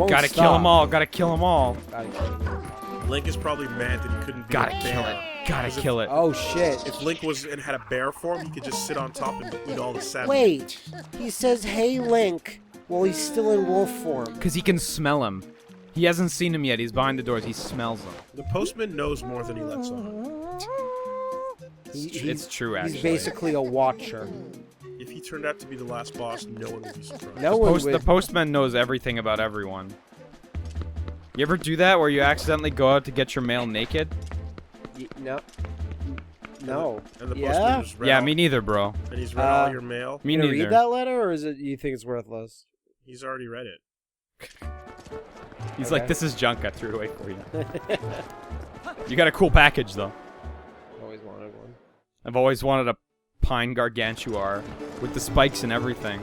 won't Gotta stop. kill them all. Gotta kill them all. Gotta kill 'em all. Link is probably mad that he couldn't be Gotta a kill bear. it. Gotta kill it. Oh shit. If Link was and had a bear form, he could just sit on top and eat all the savages. Wait. He says, "Hey Link," while he's still in wolf form. Because he can smell him. He hasn't seen him yet. He's behind the doors. He smells them. The postman knows more than he lets on. It's true, actually. He's basically a watcher. If he turned out to be the last boss, no one would be surprised. No one The would. postman knows everything about everyone. You ever do that where you accidentally go out to get your mail naked? No. No. And the Yeah? postman just read Yeah, all, me neither, bro. and he's read all your mail. Me You gonna neither. read that letter, or is it you think it's worthless? He's already read it. He's Okay. like, this is junk. I threw it away for you. You got a cool package, though. Always wanted one. I've always wanted a pine gargantuar with the spikes and everything.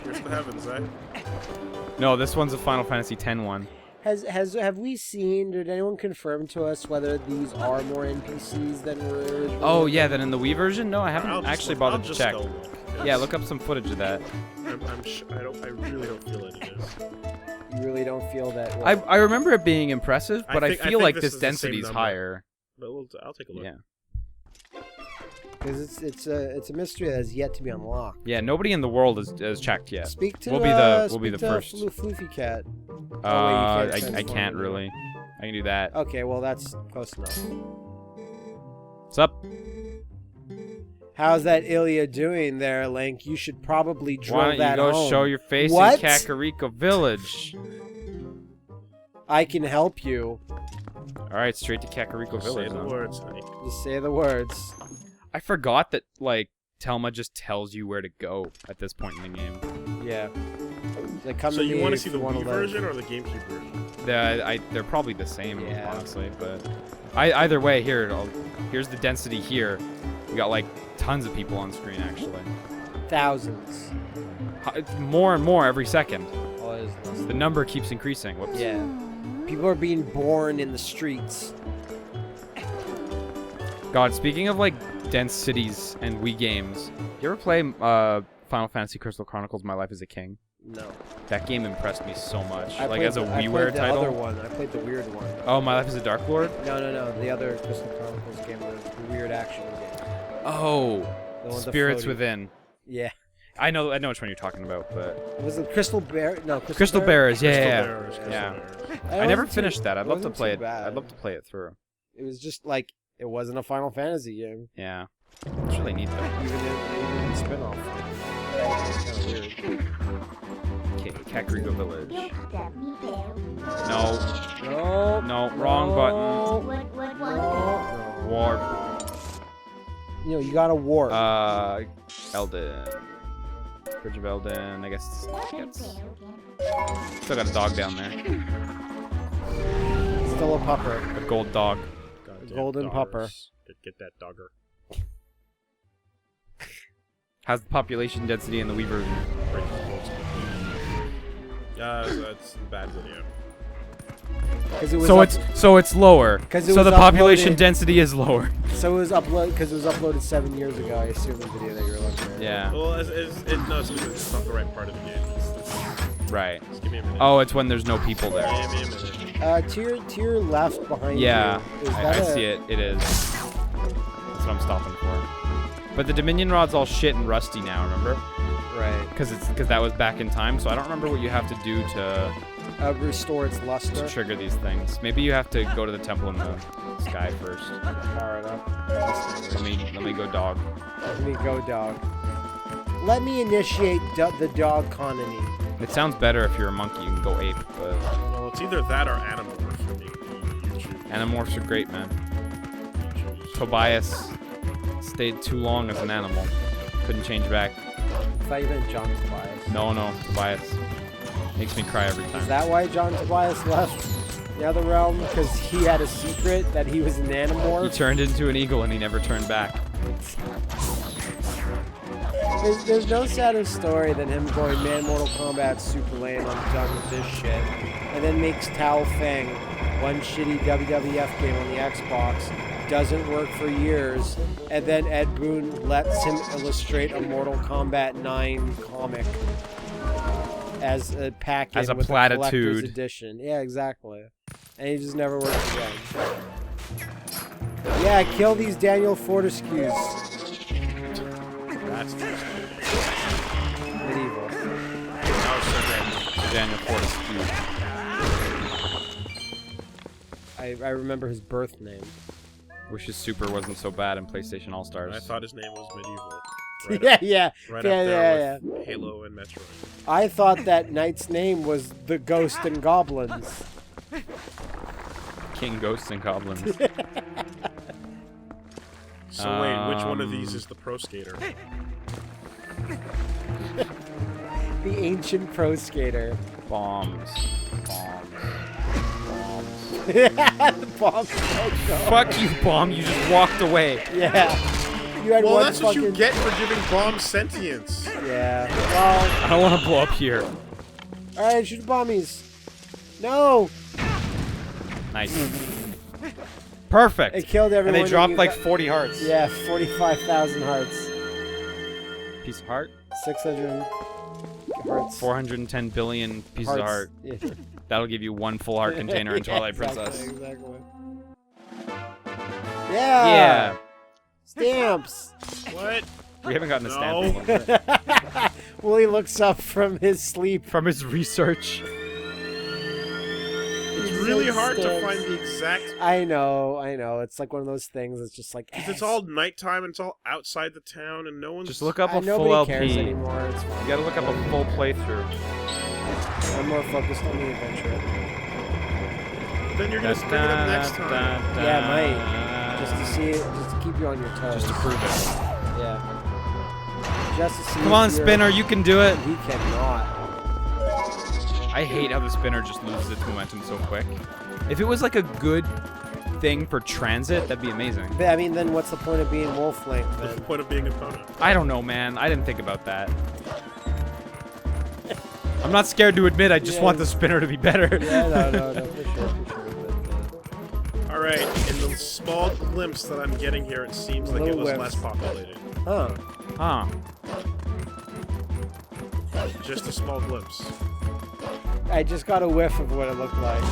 Here's the heavens, eh? No, this one's a Final Fantasy X one. Have we seen? Did anyone confirm to us whether these are more NPCs than were originally? Oh, yeah, then in the Wii version? No, I haven't I'll just actually look- bothered I'll to just check. go look. Yeah, look up some footage of that. I really don't feel it is. You really don't feel that. I remember it being impressive, but I, think feel like this this is the same density's number. higher. But I'll take a look. Yeah. Because it's a mystery that has yet to be unlocked. Yeah, nobody in the world has checked yet. Speak to We'll be the first. Floofy Cat. I transform can't it. really. I can do that. Okay, well that's close enough. What's up? How's that Ilya doing there, Link? You should probably drill Why don't that you go home. show your face What? in Kakariko Village? I can help you. All right, straight to Kakariko Say Village. the huh? words, honey. Just say the words. I forgot that like Telma just tells you where to go at this point in the game. Yeah. Like, come So to you me want to if see you the wanna Wii live. version or the GameCube version? They're probably the same, Yeah. honestly. But either way, here's the density here. We got like tons of people on screen actually. Thousands. More and more every second. Oh, it is less. The number keeps increasing. Whoops. Yeah. People are being born in the streets. God, speaking of like dense cities and Wii games, you ever play Final Fantasy Crystal Chronicles: My Life as a King? No. That game impressed me so much. I Like played as a the- I WiiWare played the title. other one. I played the weird one. Oh, My Life as a Dark Lord. No. The other Crystal Chronicles game was the weird action game. Oh, The one with the Spirits floaty- Within. Yeah. I know which one you're talking about, but Was it Crystal Bear? No, Crystal Bearers, Crystal yeah. Bearers, Crystal Yeah. Bearers. I never finished that. I'd love to wasn't play too it. bad. I'd love to play it through. It was just like it wasn't a Final Fantasy game, Yeah, it's really neat though. even in the spin-off. Kind of weird. Okay, Kakariko Village. No. No, wrong button. No. Warp. You know, you gotta warp. Eldin. Bridge of Eldin. I guess. Still got a dog down there. Still a pupper. A gold dog. Goddamn golden pupper. doggers. Get that dogger. How's the population density in the Wii version? That's bad video. 'Cause it was So it's lower. 'Cause it So was the population uploaded- density is lower. So it was because it was uploaded 7 years ago. I assume the video that you're looking at. Yeah. Well, it's not the right part of the game. Right. Just give me a minute. Oh, it's when there's no people there. Give me a minute. To your left behind Yeah, you. Is I that see it. It is. That's what I'm stopping for. But the Dominion Rod's all shit and rusty now. Remember? Right. Because that was back in time. So I don't remember what you have to do to Restore its luster. trigger these things. Maybe you have to go to the temple in the sky first. Power it up. Let me go dog. Let me go, dog. Let me initiate the dog colony. It sounds better if you're a monkey. You can go ape, but Well, it's either that or Animorph for me. You choose. Animorphs are great, man. You choose. Tobias stayed too long as an animal. Couldn't change back. I thought you meant John Tobias. No, Tobias. Makes me cry every Is time. that why John Tobias left the other realm? Because he had a secret that he was an He Animorph? turned into an eagle and he never turned back. There's no sadder story than him going, man, Mortal Kombat, super lame, I'm done with this shit. And then makes Tao Feng, one shitty WWF game on the Xbox, doesn't work for years, and then Ed Boon lets him illustrate a Mortal Kombat 9 comic. as a pack As a with platitude. a collector's edition. Yeah, exactly. And he just never worked again. Yeah, kill these Daniel Fortescues. That's interesting. Medieval. Oh, so Daniel Fortescue. I remember his birth name. Wish his super wasn't so bad in PlayStation All then. Stars. I thought his name was Medieval. Right Yeah, up, yeah. right Yeah, up there yeah, with Halo and Metroid. I thought that knight's name was the Ghost and Goblins. King Ghosts and Goblins. So wait, which one of these is the pro skater? The ancient pro skater. Bombs. Bombs. Bombs. The bombs don't go. Fuck you, Bomb. You just walked away. Yeah. You had Well, one that's fucking... what you get for giving bombs sentience. Yeah. Well, I don't want to blow up here. alright, shoot the bombies. No! Nice. Perfect. It killed everyone. And they and dropped you like got- 40 hearts. Yeah, 45,000 hearts. Piece of heart. 600 hearts. 410 billion pieces of heart. Yeah. That'll give you one full heart container in Yeah, Twilight exactly, Princess. Exactly. Yeah! Yeah. Stamps! What? We haven't gotten a No. stamp in a little bit. Willie looks up from his sleep. From his research. It's really hard to Stamps. find the exact... I know. It's like one of those things that's just like... Because it's all nighttime and it's all outside the town and no one's... Just look up a full nobody LP. cares anymore. It's You fine. gotta look up a full playthrough. I'm more focused on the adventure. Then you're going to bring it up next time. Yeah, it might. Just to see it, just to keep you on your toes. Just to prove it. Yeah. Just to see Come on, if you're- Spinner, you can do it. He cannot. I hate how the spinner just loses its momentum so quick. If it was like a good thing for transit, that'd be amazing. But, I mean, then what's the point of being Wolf Link What's the then? point of being an opponent? I don't know, man. I didn't think about that. I'm not scared to admit I just want the spinner to be better. Yeah, no, for sure. Alright, in the small glimpse that I'm getting here, it seems like it Little was whiffs. less populated. Huh. Huh. Just a small glimpse. I just got a whiff of what it looked like.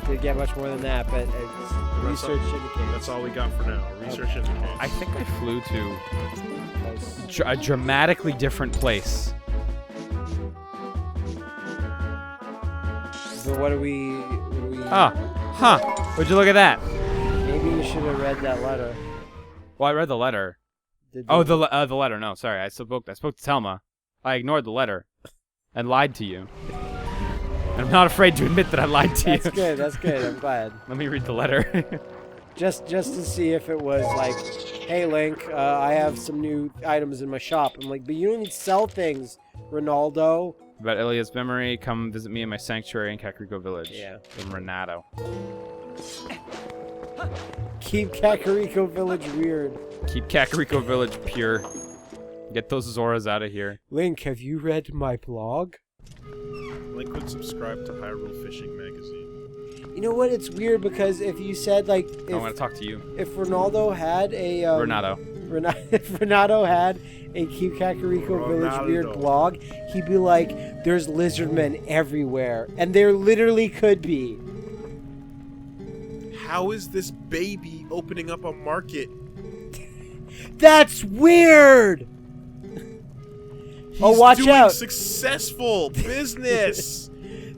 Didn't get much more than that, but it's research indicates. That's all we got for now. Research indicates. I think I flew to Close. a dramatically different place. So what do we... Ah. Huh. Would you look at that? Maybe you should have read that letter. Well, I read the letter. Did Oh, you- the letter. No, sorry. I spoke to Telma. I ignored the letter and lied to you. And I'm not afraid to admit that I lied to That's you. good, that's good. I'm glad. Let me read the letter. Just to see if it was like, hey, Link, I have some new items in my shop. I'm like, but you don't need to sell things, Ronaldo. About Ilia's memory, come visit me in my sanctuary in Kakariko Village. Yeah. In Renato. Keep Kakariko Village weird. Keep Kakariko Village pure. Get those Zoras out of here. Link, have you read my blog? Link would subscribe to Hyrule Fishing Magazine. You know what? It's weird because if you said like, I want to talk to you. if Ronaldo had a Renato. if Renato had a Keep Kakariko Village weird Ronaldo. blog, he'd be like, "There's lizardmen everywhere," and there literally could be. How is this baby opening up a market? That's weird. He's Oh, watch doing out. successful business.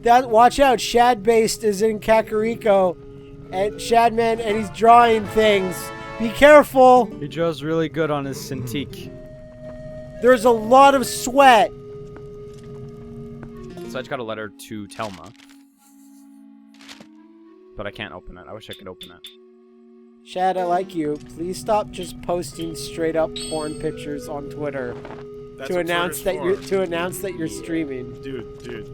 Watch out! Shad-based is in Kakariko, and Shadman, and he's drawing things. Be careful. He draws really good on his Cintiq. There's a lot of sweat. So I just got a letter to Telma. But I can't open it. I wish I could open it. Shad, I like you. Please stop just posting straight up porn pictures on Twitter That's to what announce Twitter's that you're streaming. Dude.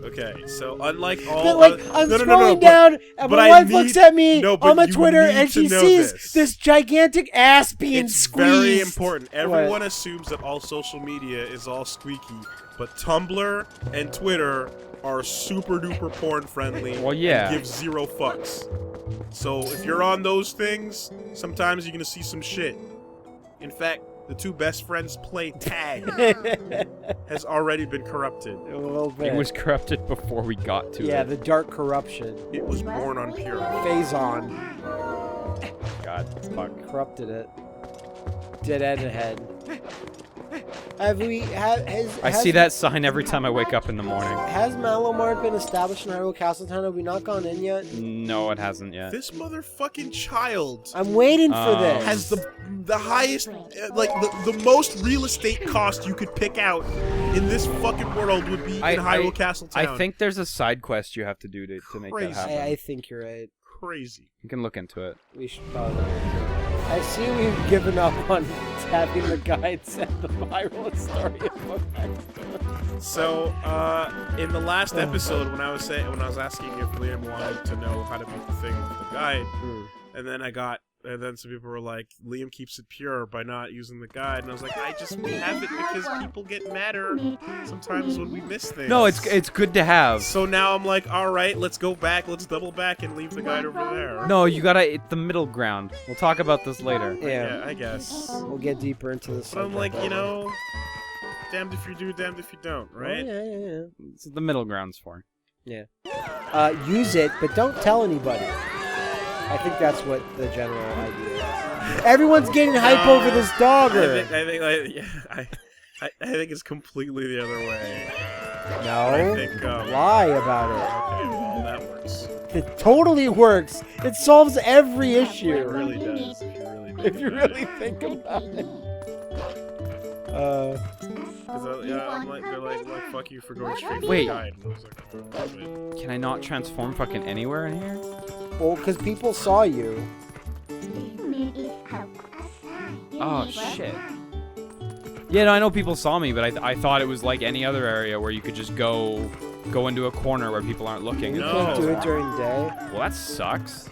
Okay, so unlike all, But like, I'm scrolling down, and but my I wife need- looks at me no, but on my you Twitter, need and to she know sees this. gigantic ass being It's squeezed. very important. Everyone assumes that all social media is all squeaky, but Tumblr and Twitter are super duper porn friendly. Well, yeah. And give zero fucks. So if you're on those things, sometimes you're gonna see some shit. In fact, the two best friends play tag, has already been corrupted. A little bit. It was corrupted before we got to it. Yeah, the dark corruption. It was born on pure. Phazon God, fuck. corrupted it. Dead end ahead. Have we I see that sign every time I wake up in the morning. Has Malomart been established in Hyrule Castletown? Have we not gone in yet? No, it hasn't yet. This motherfucking child I'm waiting for this. has the highest, like the most real estate cost you could pick out in this fucking world would be in Hyrule Castletown. I think there's a side quest you have to do to make that Crazy. happen. I think you're right. Crazy. You can look into it. We should probably look into it. I see we've given up on having the guides and the Hyrule story book. So, in the last episode, when I was asking if Liam wanted to know how to beat the thing with the guide, and then some people were like, Liam keeps it pure by not using the guide, and I was like, we have it because people get madder sometimes when we miss things. No, it's good to have. So now I'm like, all right, let's go back, let's double back and leave the guide over there. No, you gotta hit the middle ground. We'll talk about this later. Yeah, I guess. We'll get deeper into this. But I'm like, damned if you do, damned if you don't, right? Oh, yeah. It's the middle ground's for. Yeah. Use it, but don't tell anybody. I think that's what the general idea is. Everyone's getting hype over this dogger. I think it's completely the other way. No. I think, lie about Okay, well, that works. it. It totally works. It solves every issue. It really does, If you really think about it. I'm like, they're like, fuck you for going straight for Wait. the guide. And I was like, oh, wait. Can I not transform fucking anywhere in here? Well, because people saw you. Oh, shit. Yeah, no, I know people saw me, but I thought it was like any other area where you could just go into a corner where people aren't looking. You No. can't do it during day. Well, that sucks.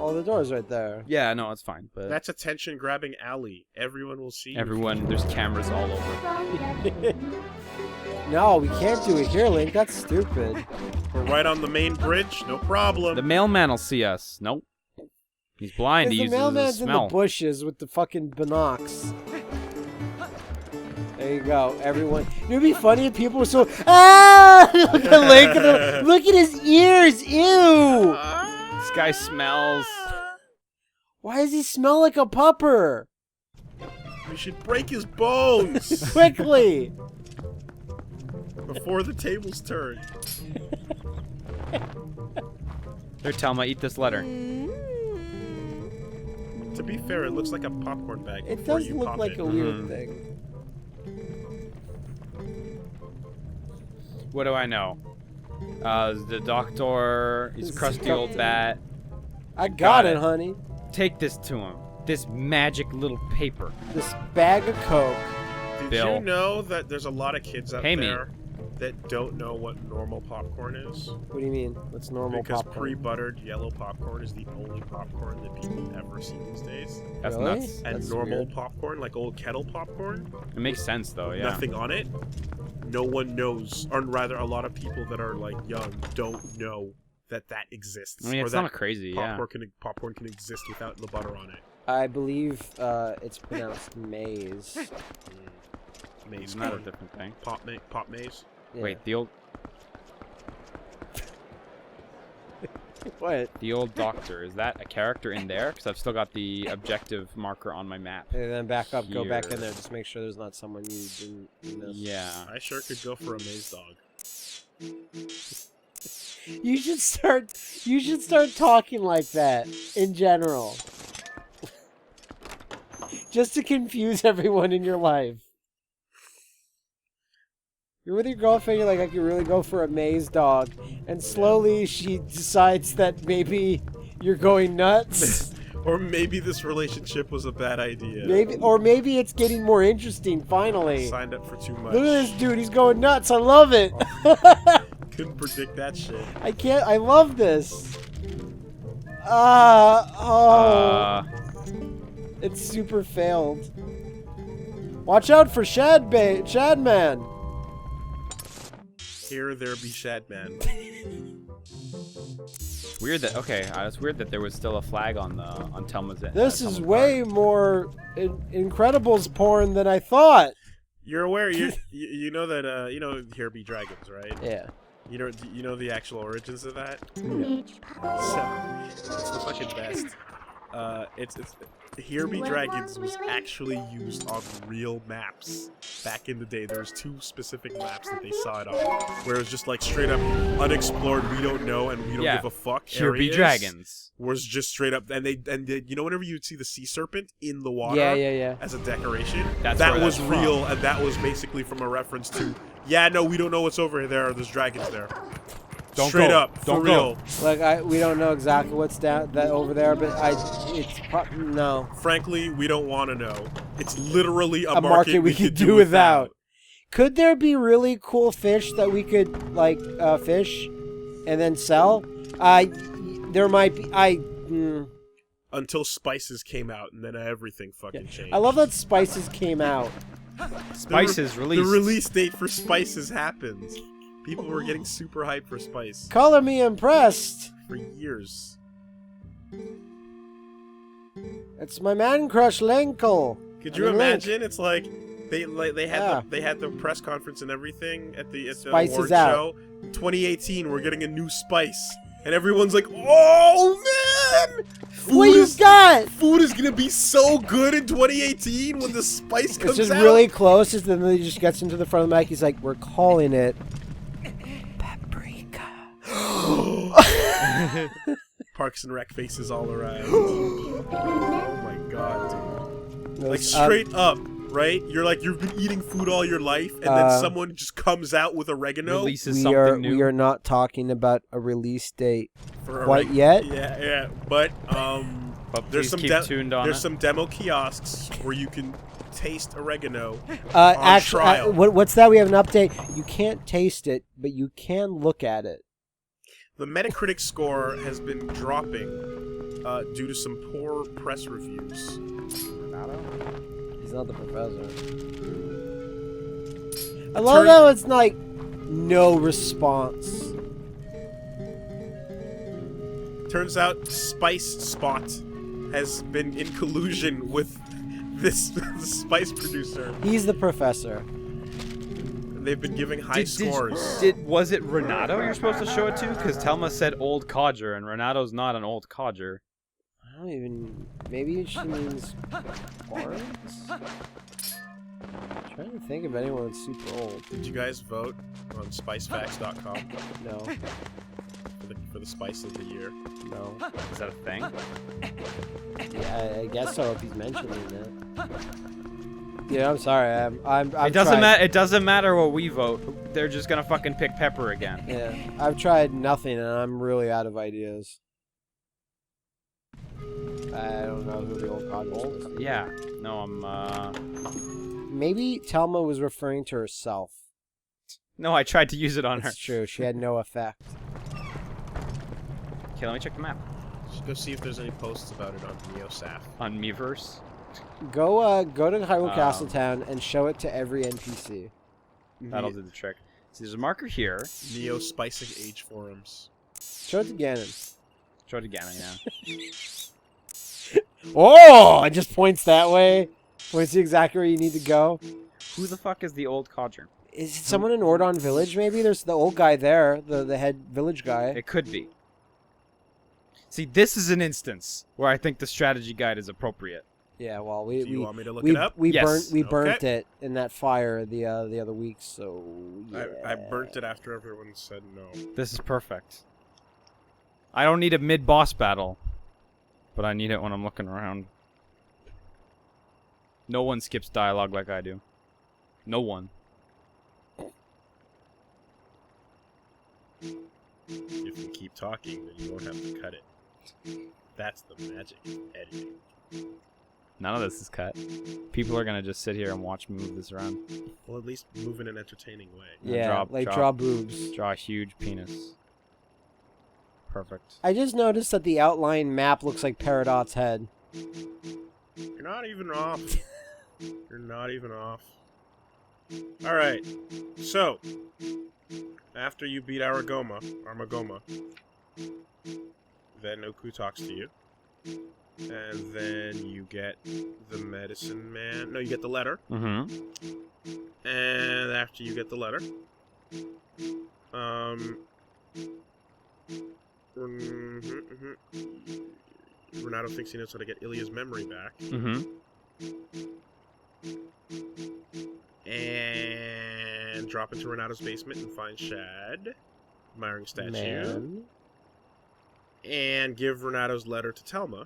Oh, the door's right there. Yeah, no, it's fine. But That's attention-grabbing alley. Everyone will see you. there's cameras all over. No, we can't do it here, Link. That's stupid. We're right on the main bridge. No problem. The mailman will see us. Nope. He's blind. He The uses his mailman's in the smell. bushes with the fucking binocs. There you go, everyone. It'd be funny if people were so look at Link. Look at his ears. Ew. This guy smells. Why does he smell like a pupper? We should break his bones Quickly. before the tables turn. Here, Telma, eat this letter. To be fair, it looks like a popcorn bag. It before does you look pop like it. a weird thing. What do I know? The doctor. He's a crusty old bat. I got it, it. honey. Take this to him. This magic little paper. This bag of Coke. Did Bill. you know that there's a lot of kids out Pay me. there that don't know what normal popcorn is? What do you mean? What's normal Because popcorn? pre-buttered yellow popcorn is the only popcorn that people ever see these days. That's Really? nuts. And That's normal weird. popcorn, like old kettle popcorn, It makes sense though. Yeah. nothing on it. No one knows, or rather, a lot of people that are like young don't know that exists. I mean, or it's that not crazy. Yeah. popcorn can exist without the butter on it. I believe it's pronounced maize. Maize Isn't that a corn. different thing? Pop maize. Yeah. Wait, the old doctor, is that a character in there? Because I've still got the objective marker on my map. And then back up, go back in Here. there. Just make sure there's not someone you didn't miss. Yeah. I sure could go for a maze dog. You should start talking like that in general. Just to confuse everyone in your life. You're with your girlfriend, you're like, I could really go for a maze dog. And slowly she decides that maybe you're going nuts. Or maybe this relationship was a bad idea. Maybe it's getting more interesting finally. Signed up for too much. Look at this dude, he's going nuts. I love it. Couldn't predict that shit. I love this. It's super failed. Watch out for Shadman. Here there be Shadman. Weird that it's weird that there was still a flag on Telma's end. This is way more Incredibles porn than I thought. You're aware, you know that here be dragons, right? Yeah. You know the actual origins of that? Yeah. So, it's the fucking best. It's Here Be Dragons was actually used on real maps back in the day. There was 2 specific maps that they saw it on, where it was just like straight up unexplored, we don't know, and we don't give a fuck. Here Be Dragons was just straight up, and they you know whenever you'd see the sea serpent in the water, yeah, as a decoration, that was real, and that was basically from a reference to, no, we don't know what's over there. There's dragons there. Straight up, for real. Like we don't know exactly what's down over there, but no. Frankly, we don't want to know. It's literally a market we could do without. Could there be really cool fish that we could fish and then sell? There might be. Until spices came out, and then everything fucking changed. I love that spices came out. Spices released. The release date for spices happens. People were getting super hyped for spice. Color me impressed. For years. It's my man crush Lenkel. Could you imagine? It's like they had the press conference and everything at the award show. 2018, we're getting a new spice, and everyone's like, "Oh man, what you got? Food is gonna be so good in 2018 when the spice comes out." It's just really close, and then he just gets into the front of the mic. He's like, "We're calling it." Parks and Rec faces all around. Oh my god, dude. Like straight up, right? You're like, you've been eating food all your life, and then someone just comes out with oregano. Releases something new. We are not talking about a release date for quite yet. Yeah. But there's some demo kiosks where you can taste oregano on trial. What's that? We have an update. You can't taste it, but you can look at it. The Metacritic score has been dropping due to some poor press reviews. He's not the professor. I love how it's like no response. Turns out Spice Spot has been in collusion with this spice producer. He's the professor. They've been giving high scores. Was it Renato you're supposed to show it to? Because Telma said old codger, and Renato's not an old codger. I don't even... Maybe she means Barnes? I'm trying to think of anyone that's super old. Did you guys vote on spicefacts.com? No. For the spice of the year? No. Is that a thing? Yeah, I guess so if he's mentioning it. Yeah, I'm sorry. It doesn't matter what we vote. They're just gonna fucking pick Pepper again. Yeah, I've tried nothing, and I'm really out of ideas. I don't know who the old codger is. Yeah. No, I'm. Maybe Telma was referring to herself. No, I tried to use it on her. That's true. She had no effect. Okay, let me check the map. Should go see if there's any posts about it on NeoSaf. On Miiverse. Go to Hyrule Castletown and show it to every NPC. That'll do the trick. So there's a marker here. Neo Spicing Age Forums. Show it to Ganon. Show it to Ganon, yeah. Oh! It just points that way. Points you exactly where you need to go. Who the fuck is the old codger? Is it someone in Ordon Village, maybe? There's the old guy there, the head village guy. It could be. See, this is an instance where I think the strategy guide is appropriate. Yeah, well, Do you want me to look it up? We Yes. burnt it in that fire the other week, so yeah. I burnt it after everyone said no. This is perfect. I don't need a mid-boss battle, but I need it when I'm looking around. No one skips dialogue like I do. No one. If you keep talking, then you won't have to cut it. That's the magic of editing. None of this is cut. People are gonna just sit here and watch me move this around. Well, at least move in an entertaining way. Yeah, draw boobs. Draw a huge penis. Perfect. I just noticed that the outline map looks like Peridot's head. You're not even off. You're not even off. Alright, so, after you beat Armagoma, Then Oku talks to you. And then you get the medicine man. No, you get the letter. Mm-hmm. And after you get the letter, Renato thinks he knows how to get Ilya's memory back. Mm-hmm. And drop into Renato's basement and find Shad, admiring statue. Man. And give Renato's letter to Telma.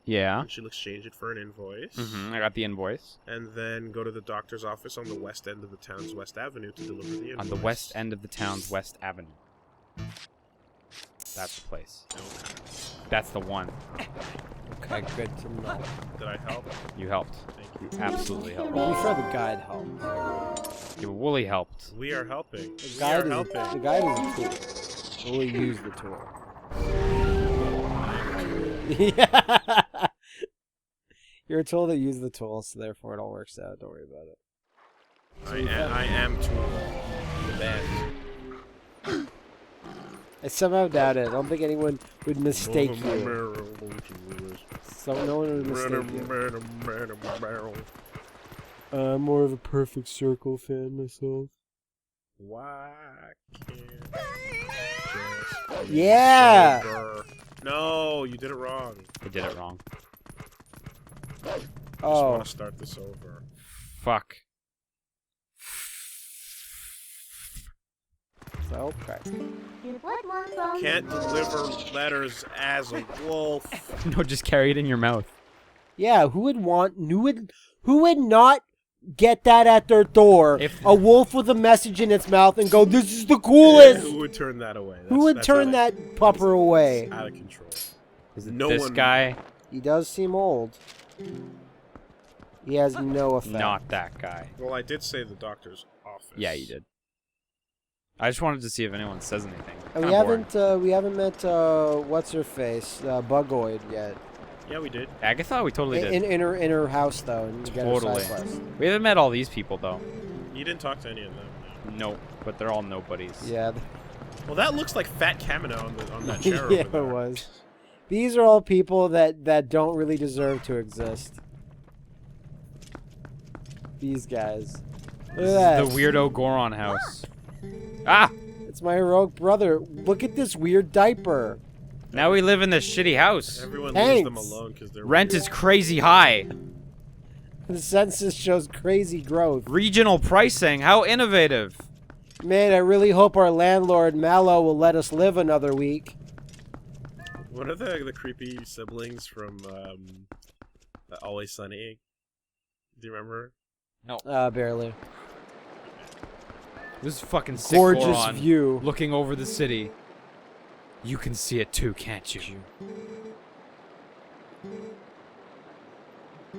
Yeah. And she'll exchange it for an invoice. Mm-hmm. I got the invoice. And then go to the doctor's office on the west end of the town's West Avenue to deliver the invoice. On the west end of the town's West Avenue. That's the place. Okay. That's the one. Okay, good to know. Did I help? You helped. Thank You you. absolutely helped. Well, I'm sure the guide helped. Yeah, but Wooly helped. We are helping. The We guide, are is helping. the guide is a tool. We'll use the tool. Yeah. You're a tool that uses the tool, so therefore it all works out. Don't worry about it. I am Tool. The band. I somehow doubt it. I don't think anyone would mistake you. So no one would mistake you. I'm more of a Perfect Circle fan myself. Why can't just be Yeah! sober? No, you did it wrong. I did it wrong. I just Oh, want to start this over. Fuck. so, okay. Can't deliver letters as a wolf. No, just carry it in your mouth. Yeah, who would not get that at their door? If- A wolf with a message in its mouth and go, "This is the coolest." Who would turn that away? Who would That's turn out that pupper away? Out of control. Is it No this one- guy? He does seem old. He has no effect. Not that guy. Well, I did say the doctor's office. Yeah, you did. I just wanted to see if anyone says anything. And Kinda we haven't met what's her face, Bugoid yet. Yeah, we did. boring. Agatha, we totally did. In her house though, and get her Totally. side quest. We haven't met all these people though. You didn't talk to any of them. Nope, but they're all nobodies. Yeah. Well, that looks like Fat Kamino on that chair Yeah, over there. it was. These are all people that don't really deserve to exist. These guys. Look This at that. is the weirdo Goron house. Ah! It's my heroic brother. Look at this weird diaper. Now we live in this shitty house. Everyone Thanks. leaves them alone because they're Rent is crazy high. The census shows crazy growth. Regional pricing, how innovative. Man, I really hope our landlord Mallow will let us live another week. What are the creepy siblings from Always Sunny? Do you remember? Barely. This is fucking sick Gorgeous Goron view. looking over the city. You can see it too, can't you?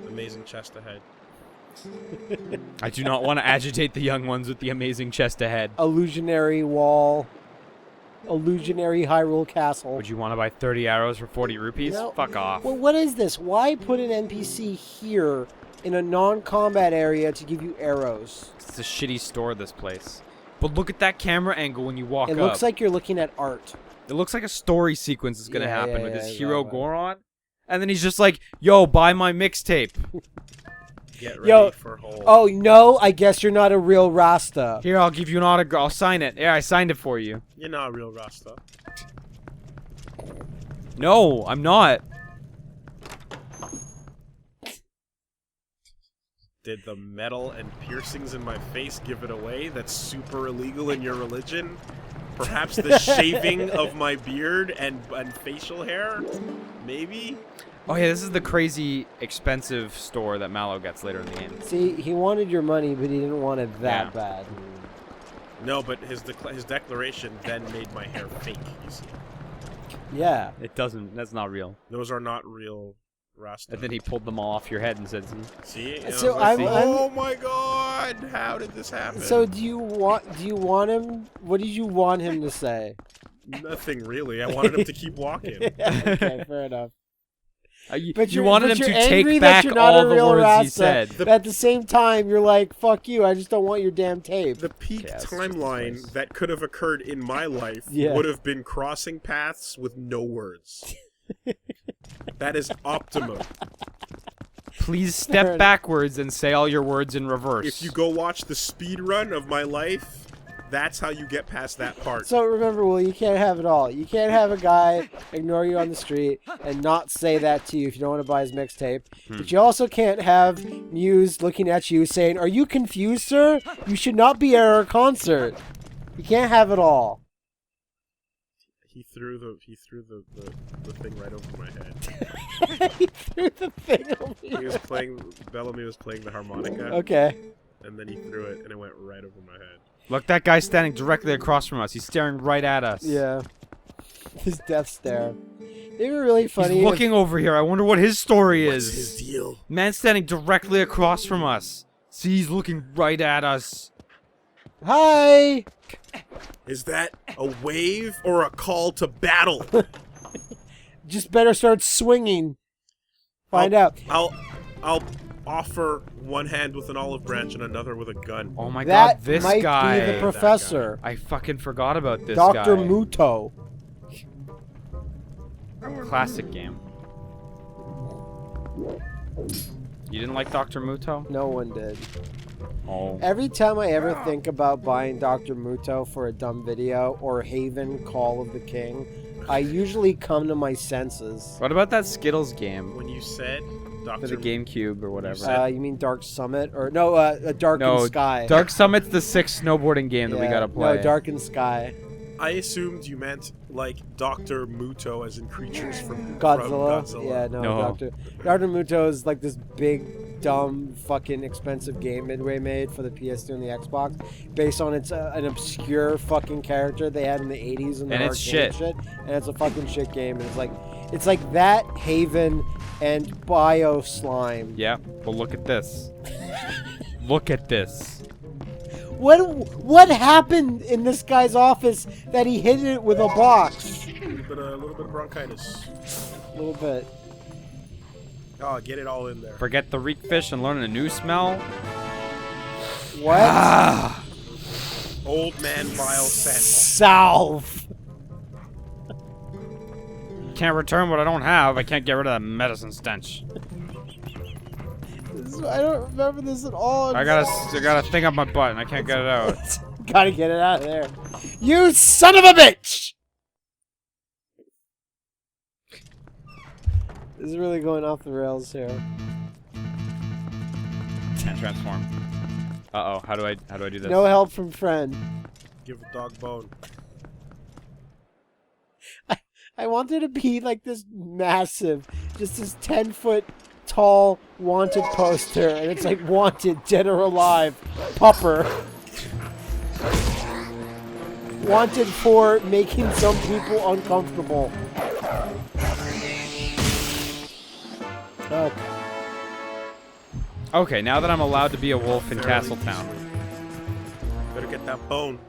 Amazing chest ahead. I do not want to agitate the young ones with the amazing chest ahead. Illusionary wall. Illusionary Hyrule Castle. Would you want to buy 30 arrows for 40 rupees? No. Fuck off. Well, what is this? Why put an NPC here in a non-combat area to give you arrows? It's a shitty store, this place. But look at that camera angle when you walk It up. looks like you're looking at art. It looks like a story sequence is going to Yeah, happen yeah, with yeah, this that hero way. Goron. And then he's just like, yo, buy my mixtape. Get ready Yo, for whole. Oh, no, I guess you're not a real Rasta. Here, I'll give you an autograph. I'll sign it. Yeah, I signed it for you. You're not a real Rasta. No, I'm not. Did the metal and piercings in my face give it away? That's super illegal in your religion? Perhaps the shaving of my beard and facial hair? Maybe? Oh, yeah, this is the crazy expensive store that Mallow gets later in the game. See, he wanted your money, but he didn't want it that Yeah. bad. No, but his declaration then made my hair fake, you see. Yeah. It doesn't. That's not real. Those are not real Rasta. And then he pulled them all off your head and said, See? And I So was like, I'm- oh my god! How did this happen? So do you want him? What did you want him to say? Nothing really. I wanted him to keep walking. Okay, fair enough. you But wanted him you're to angry take that back you're not all a the real words Rasta, he said. But at the same time, you're like, fuck you, I just don't want your damn tape. The peak Yeah, it's timeline just that could have occurred in my life Yeah. would have been crossing paths with no words. That is optimum. Please step backwards and say all your words in reverse. If you go watch the speed run of my life, that's how you get past that part. So remember, Will, you can't have it all. You can't have a guy ignore you on the street and not say that to you if you don't want to buy his mixtape. But you also can't have Muse looking at you saying, "Are you confused, sir? You should not be at our concert." You can't have it all. He threw the thing right over my head. He threw the thing over He your was playing. Bellamy was playing the harmonica. Okay. And then he threw it, and it went right over my head. Look, that guy's standing directly across from us. He's staring right at us. Yeah. His death stare. It'd be really funny. He's looking over here. I wonder what his story is. What's his deal? Man standing directly across from us. See, he's looking right at us. Hi! Is that a wave or a call to battle? Just better start swinging. Find out. I'll offer one hand with an olive branch and another with a gun. Oh my That god, this might guy. be the professor. I fucking forgot about this guy. Dr. Muto. Classic game. You didn't like Dr. Muto? No one did. Oh. Every time I ever think about buying Dr. Muto for a dumb video or Haven Call of the King, I usually come to my senses. What about that Skittles game? When you said For the GameCube or whatever. You mean Dark Summit? Or no, Darkened Sky. Dark Summit's the 6th snowboarding game that we gotta play. No, Darkened Sky. I assumed you meant like Dr. Muto as in creatures from Godzilla? From Godzilla. Yeah, no. Dr. Muto is like this big, dumb, fucking expensive game Midway made for the PS2 and the Xbox, based on an obscure fucking character they had in the 80s and the And arcade it's shit. And it's a fucking shit game. And it's like that, Haven, and Bio Slime. Yeah, well look at this. Look at this. What happened in this guy's office that he hit it with a box? A little bit of bronchitis. A little bit. Oh, get it all in there. Forget the reek fish and learn a new smell. What? Ah. Old man bile scent. Salve. Can't return what I don't have. I can't get rid of that medicine stench. I don't remember this at all. I got a thing up my butt and I can't get it out. Gotta get it out of there. You son of a bitch! This is really going off the rails here. Can't transform. Uh oh, how do I do this? No help from friend. Give a dog bone. I want there to be like this massive, just this 10-foot tall wanted poster, and it's like wanted, dead or alive, pupper. Wanted for making some people uncomfortable. Okay. Okay, now that I'm allowed to be a wolf in Castletown, Better get that bone.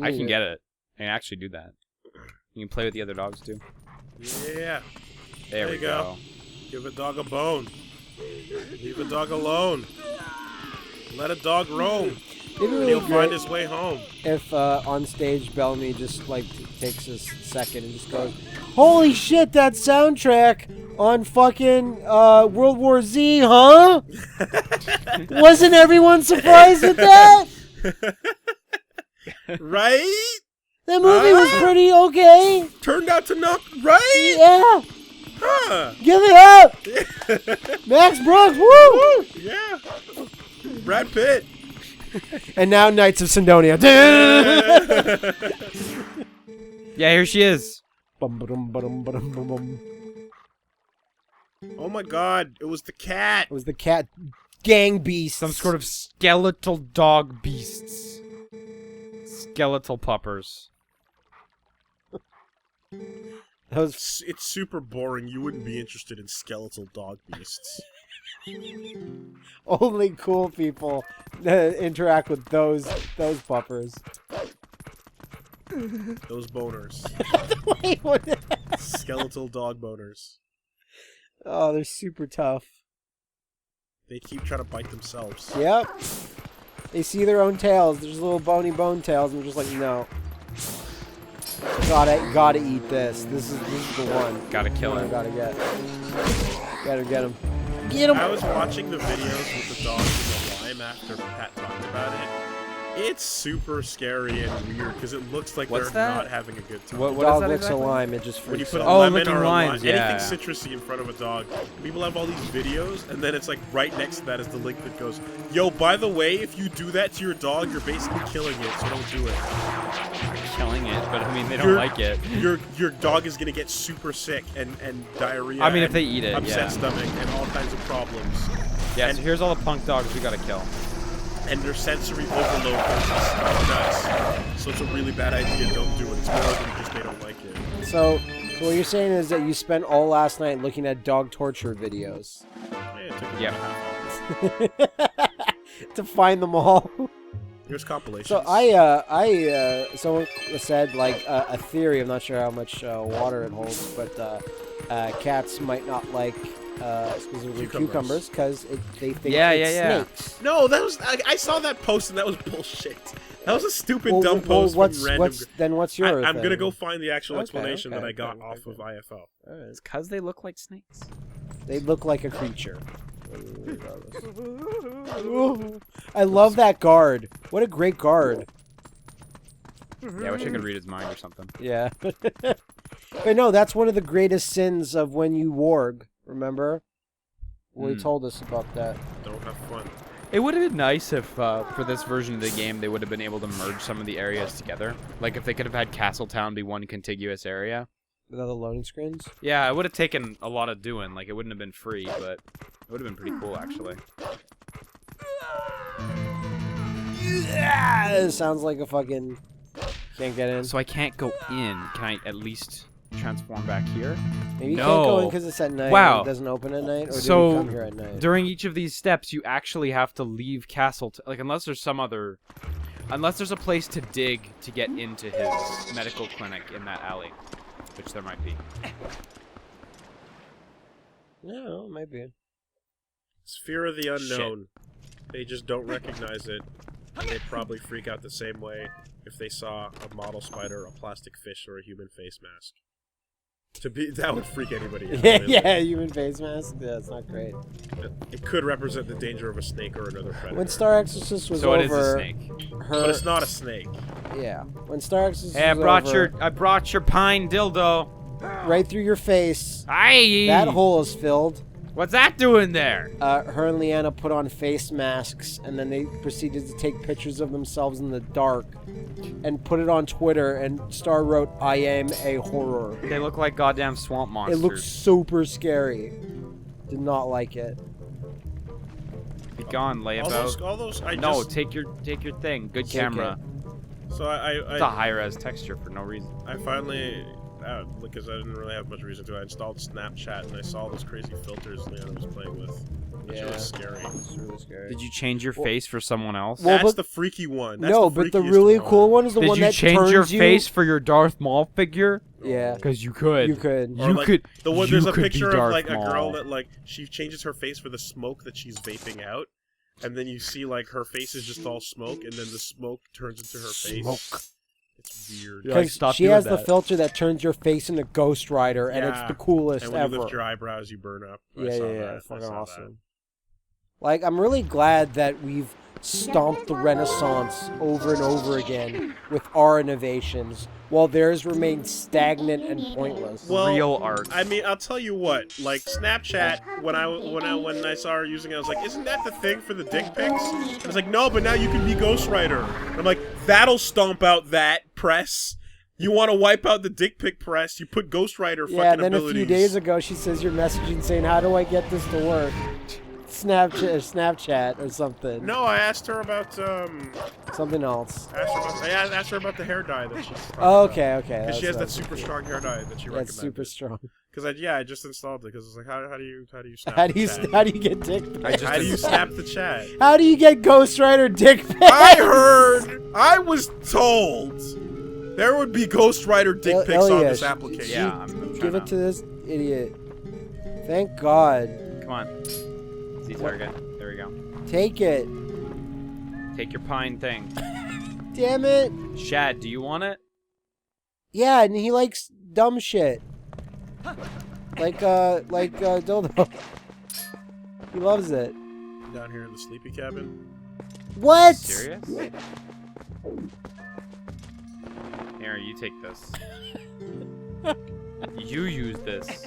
I can get it. I can actually do that. You can play with the other dogs too. Yeah. There we go. Give a dog a bone. Leave a dog alone. Let a dog roam. Really He'll find his way home. If on stage Bellamy just like takes a second and just goes, "Holy shit, that soundtrack on fucking World War Z, huh?" Wasn't everyone surprised at that? Right? That movie was pretty okay. Turned out to not right? Yeah. Huh. Give it up. Max Brooks, woo! Yeah. Brad Pitt. And now Knights of Sidonia. Yeah, here she is. Bum, ba-dum, ba-dum, ba-dum, bum, bum. Oh my god, it was the cat. It was the cat gang beast. Some sort of skeletal dog beasts. Skeletal puppers. That was It's super boring. You wouldn't be interested in skeletal dog beasts. only cool people interact with those puppers. Those boners. Wait, what? Skeletal dog boners. Oh, they're super tough. They keep trying to bite themselves. Yep. They see their own tails. There's little bony bone tails, and they're just like, no. Gotta eat this. This is the one. Gotta kill it. Gotta get. Gotta get him. Get him. I was watching the videos with the dog in the lime after Pat talked about it. It's super scary and weird because it looks like What's they're that? not having a good time. What Dog is that licks exactly? a lime. It just When you freaks put a out. Oh, lemon licking or a limes, lime, yeah. anything citrusy in front of a dog, people have all these videos, and then it's like right next to that is the link that goes, "Yo, by the way, if you do that to your dog, you're basically killing it, so don't do it. Killing it, but I mean they don't like it. Your dog is gonna get super sick and diarrhea. I mean, if and they eat it, upset yeah. stomach and all kinds of problems. Yeah, and so here's all the punk dogs we gotta kill. And their sensory overload is nuts. So it's a really bad idea. Don't do it. It's more than just they don't like it. So what you're saying is that you spent all last night looking at dog torture videos. Yeah, it took Yeah. about a half hour. To find them all. Here's compilations. So someone said like a theory. I'm not sure how much water it holds, but cats might not like specifically cucumbers because they think it's snakes. No, that was I saw that post and that was bullshit. That was a stupid dumb post from random. What's your? I'm gonna go find the actual explanation okay, that I got okay, off of IFL. It's because they look like snakes. They look like a creature. I love that guard. What a great guard. Yeah, I wish I could read his mind or something. Yeah. But no, that's one of the greatest sins of when you warg. Remember? He told us about that. Don't have fun. It would have been nice if, for this version of the game, they would have been able to merge some of the areas together. Like, if they could have had Castletown be one contiguous area. Without the loading screens? Yeah, it would have taken a lot of doing. Like, it wouldn't have been free, but it would have been pretty cool, actually. Yeah, it sounds like a fucking... Can't get in. So I can't go in. Can I at least transform back here? Maybe you No. can't go in because it's at night. Wow. And it doesn't open at night? Or So, do we come here at night? During each of these steps, you actually have to leave like, unless there's some other... Unless there's a place to dig to get into his medical clinic in that alley. Which there might be. No, maybe. It's fear of the unknown. They just don't recognize it. And they'd probably freak out the same way if they saw a model spider, a plastic fish, or a human face mask. That would freak anybody out. Yeah, really. yeah, human face mask. Yeah, it's not great. It could represent the danger of a snake or another predator. When Star Exorcist was So over, it is a snake. But it's not a snake. Yeah, when Star Exorcist Hey, was over, I brought your pine dildo. right through your face. Aye. That hole is filled. What's that doing there? Her and Leanna put on face masks, and then they proceeded to take pictures of themselves in the dark and put it on Twitter, and Star wrote, "I am a horror." They look like goddamn swamp It monsters. looks super scary. Did not like it. Be gone, layabout. All those. No, take your thing. Good Take camera. So It's a high-res texture for no reason. I finally, because I didn't really have much reason to, I installed Snapchat and I saw those crazy filters Leanna was playing with. Which was scary. It's really scary. Did you change your face for someone else? Well, That's but- the freaky one. That's No, the but the freakiest really one. cool one is the Did one you that change turns your you... face for your Darth Maul figure? Yeah. Because you could. You could. Or You like, could. The one, you there's a could be picture of Darth like a girl Maul. that like she changes her face for the smoke that she's vaping out, and then you see like her face is just all smoke, and then the smoke turns into her face. Smoke. It's weird. Yeah, like, Because stop she doing has the that. filter that turns your face into Ghost Rider, and it's Yeah. the coolest And when you ever. lift your eyebrows, you burn up. I Yeah, saw yeah, yeah. that. It's I fucking saw awesome. Like, I'm really glad that we've stomped the Renaissance over and over again with our innovations, while theirs remain stagnant and pointless. Well, Real art. I mean, I'll tell you what. Like Snapchat, when I saw her using it, I was like, "Isn't that the thing for the dick pics?" And I was like, "No, but now you can be Ghost Rider." And I'm like, "That'll stomp out that press. You want to wipe out the dick pic press? You put Ghost Rider Yeah, fucking then abilities." a few days ago, she says you're messaging saying, "How do I get this to work?" Snapchat or something. No, I asked her about Something else. I asked her about the hair dye that she's. Oh, okay, okay. Because she has that that's super strong hair dye that she recommended. That's super strong. Because I just installed it because it's like how do you snap How the do you chat? how do you get dick pics? How do you snap the chat? How do you get Ghost Rider dick pics? I was told there would be Ghost Rider dick pics on Elliot, this application. Yeah, I'm Give trying it to this idiot. Thank God. Come on. Z-target. There we go. Take it. Take your pine thing. Damn it. Shad, do you want it? Yeah, and he likes dumb shit. Like dildo. He loves it. Down here in the sleepy cabin. What? Serious? Here, you take this. You use this.